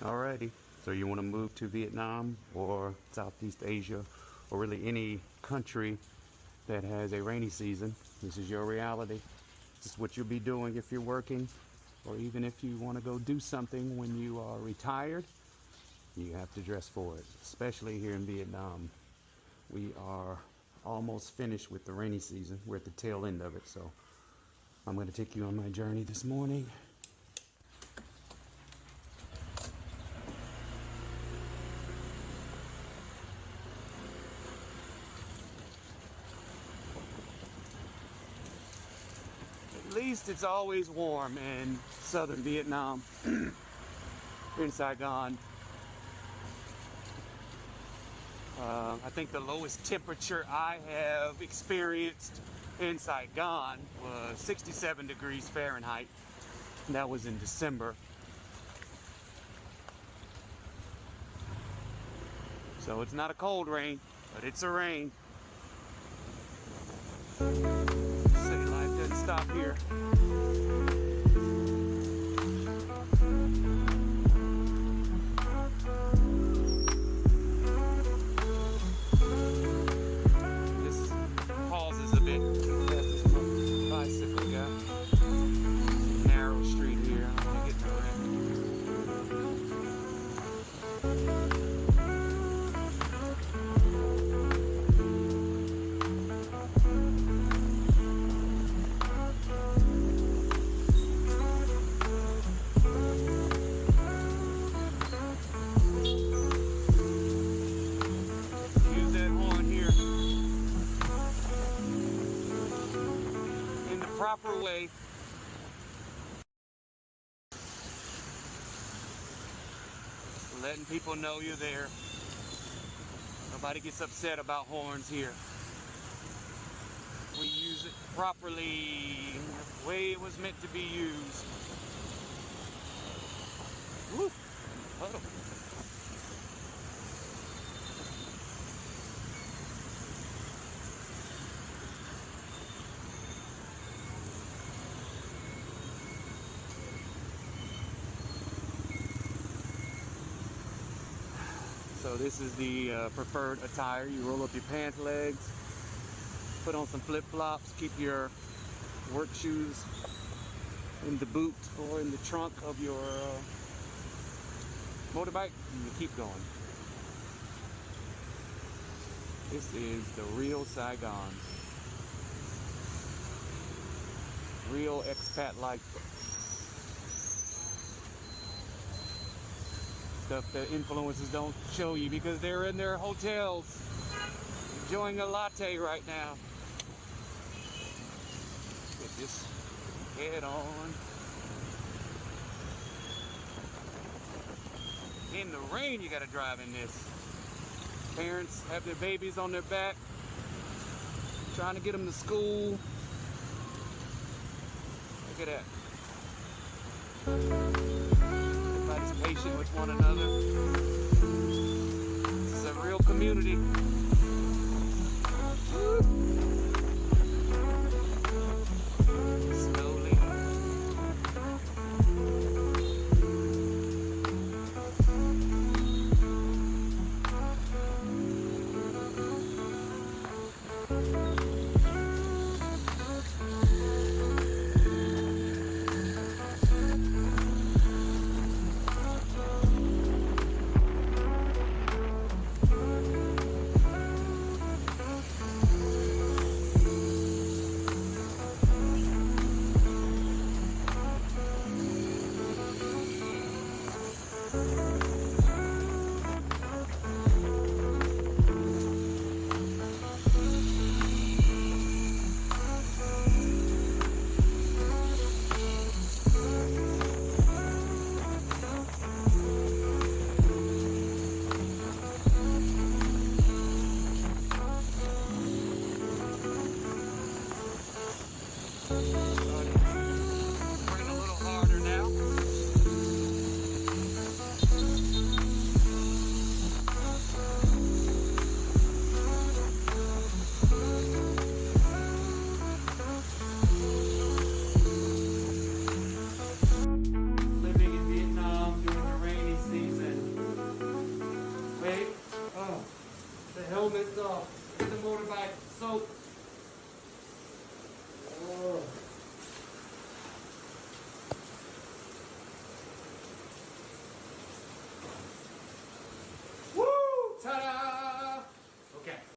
Alrighty, so you want to move to Vietnam or Southeast Asia or really any country that has a rainy season. This is your reality. This is what you'll be doing if you're working, or even if you want to go do something when you are retired. You have to dress for it, especially here in Vietnam. We are almost finished with the rainy season. We're at the tail end of it, so I'm going to take you on my journey this morning. At least it's always warm in southern Vietnam. Here in Saigon, I think the lowest temperature I have experienced in Saigon was 67 degrees Fahrenheit. And that was in December. So it's not a cold rain, but it's a rain. City life doesn't stop here. Proper way. Letting people know you're there. Nobody gets upset about horns here. We use it properly, the way it was meant to be used. Woo! Puddle. So this is the preferred attire. You roll up your pant legs, put on some flip-flops, keep your work shoes in the boot or in the trunk of your motorbike, and you keep going. This is the real Saigon. Real expat life. Stuff that influencers don't show you because they're in their hotels enjoying a latte right now. Get this head on. In the rain, you gotta drive in this. Parents have their babies on their back, trying to get them to school. Look at that. Everybody's patient with one another. This is a real community. Slowly. helmet's off. Get the motorbike soaked. Oh.